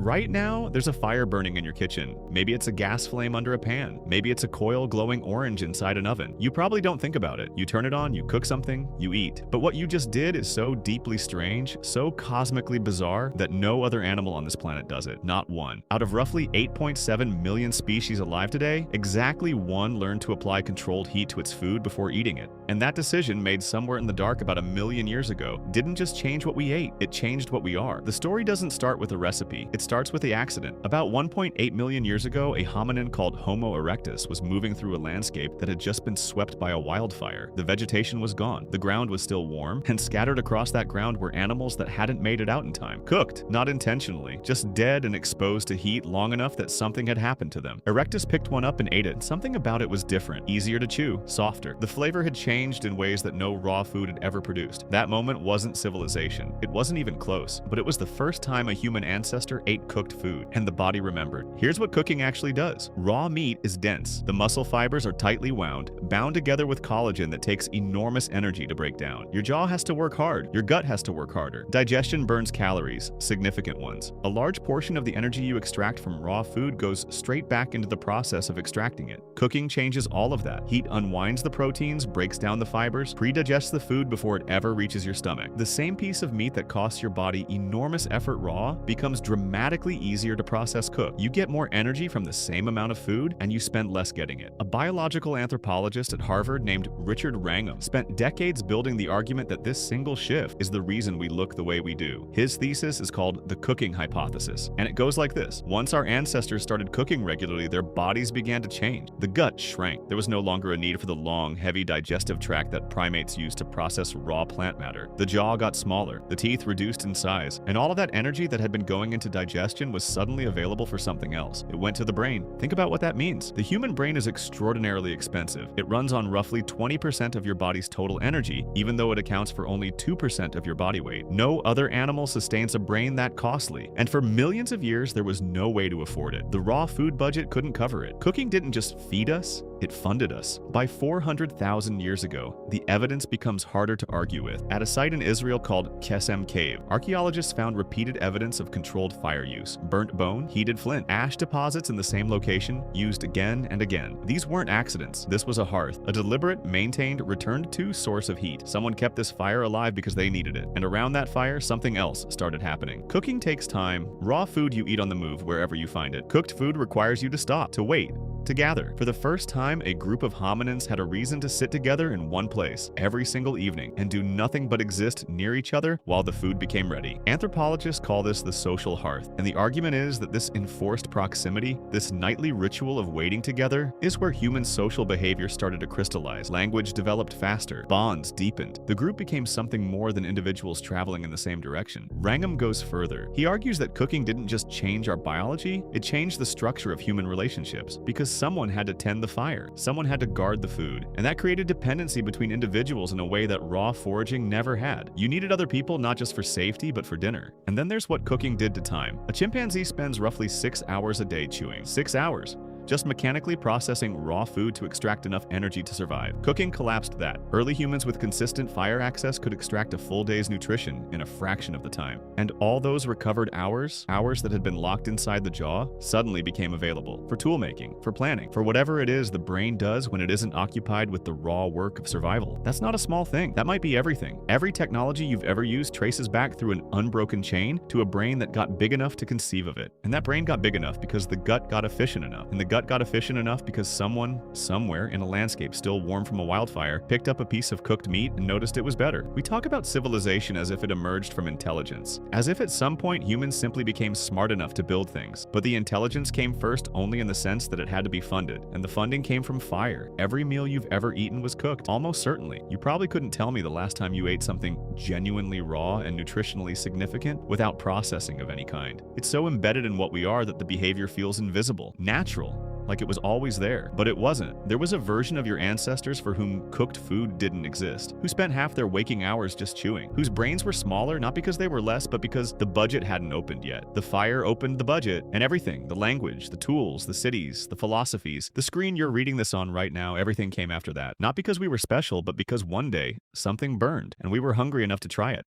Right now, there's a fire burning in your kitchen. Maybe it's a gas flame under a pan. Maybe it's a coil glowing orange inside an oven. You probably don't think about it. You turn it on, you cook something, you eat. But what you just did is so deeply strange, so cosmically bizarre, that no other animal on this planet does it. Not one. Out of roughly 8.7 million species alive today, exactly one learned to apply controlled heat to its food before eating it. And that decision, made somewhere in the dark about 1 million years ago, didn't just change what we ate, it changed what we are. The story doesn't start with a recipe, it starts with the accident. About 1.8 million years ago, a hominin called Homo erectus was moving through a landscape that had just been swept by a wildfire. The vegetation was gone, the ground was still warm, and scattered across that ground were animals that hadn't made it out in time. Cooked, not intentionally, just dead and exposed to heat long enough that something had happened to them. Erectus picked one up and ate it. Something about it was different, easier to chew, softer. The flavor had changed in ways that no raw food had ever produced. That moment wasn't civilization. It wasn't even close, but it was the first time a human ancestor ate cooked food, and the body remembered. Here's what cooking actually does. Raw meat is dense. The muscle fibers are tightly wound, bound together with collagen that takes enormous energy to break down. Your jaw has to work hard. Your gut has to work harder. Digestion burns calories, significant ones. A large portion of the energy you extract from raw food goes straight back into the process of extracting it. Cooking changes all of that. Heat unwinds the proteins, breaks down the fibers, pre-digests the food before it ever reaches your stomach. The same piece of meat that costs your body enormous effort raw becomes dramatically easier to process cooked. You get more energy from the same amount of food, and you spend less getting it. A biological anthropologist at Harvard named Richard Wrangham spent decades building the argument that this single shift is the reason we look the way we do. His thesis is called the cooking hypothesis, and it goes like this. Once our ancestors started cooking regularly, their bodies began to change. The gut shrank. There was no longer a need for the long, heavy digestive tract that primates use to process raw plant matter. The jaw got smaller, the teeth reduced in size, and all of that energy that had been going into digestion was suddenly available for something else. It went to the brain. Think about what that means. The human brain is extraordinarily expensive. It runs on roughly 20% of your body's total energy, even though it accounts for only 2% of your body weight. No other animal sustains a brain that costly, and for millions of years there was no way to afford it. The raw food budget couldn't cover it. Cooking didn't just feed us, it funded us. By 400,000 years ago, the evidence becomes harder to argue with. At a site in Israel called Qesem Cave, archaeologists found repeated evidence of controlled fire use. Burnt bone, heated flint, ash deposits in the same location, used again and again. These weren't accidents. This was a hearth, a deliberate, maintained, returned-to source of heat. Someone kept this fire alive because they needed it. And around that fire, something else started happening. Cooking takes time. Raw food you eat on the move wherever you find it. Cooked food requires you to stop, to wait, to gather. For the first time, a group of hominins had a reason to sit together in one place every single evening and do nothing but exist near each other while the food became ready. Anthropologists call this the social hearth, and the argument is that this enforced proximity, this nightly ritual of waiting together, is where human social behavior started to crystallize. Language developed faster, bonds deepened. The group became something more than individuals traveling in the same direction. Wrangham goes further. He argues that cooking didn't just change our biology, it changed the structure of human relationships, because someone had to tend the fire, someone had to guard the food, and that created dependency between individuals in a way that raw foraging never had. You needed other people not just for safety, but for dinner. And then there's what cooking did to time. A chimpanzee spends roughly 6 hours a day chewing. 6 hours. Just mechanically processing raw food to extract enough energy to survive. Cooking collapsed that. Early humans with consistent fire access could extract a full day's nutrition in a fraction of the time. And all those recovered hours that had been locked inside the jaw, suddenly became available for tool making, for planning, for whatever it is the brain does when it isn't occupied with the raw work of survival. That's not a small thing. That might be everything. Every technology you've ever used traces back through an unbroken chain to a brain that got big enough to conceive of it. And that brain got big enough because the gut got efficient enough. And the gut got efficient enough because someone, somewhere in a landscape still warm from a wildfire, picked up a piece of cooked meat and noticed it was better. We talk about civilization as if it emerged from intelligence, as if at some point humans simply became smart enough to build things. But the intelligence came first only in the sense that it had to be funded, and the funding came from fire. Every meal you've ever eaten was cooked, almost certainly. You probably couldn't tell me the last time you ate something genuinely raw and nutritionally significant without processing of any kind. It's so embedded in what we are that the behavior feels invisible, natural, like it was always there. But it wasn't. There was a version of your ancestors for whom cooked food didn't exist, who spent half their waking hours just chewing, whose brains were smaller not because they were less, but because the budget hadn't opened yet. The fire opened the budget, and everything, the language, the tools, the cities, the philosophies, the screen you're reading this on right now, everything came after that. Not because we were special, but because one day, something burned, and we were hungry enough to try it.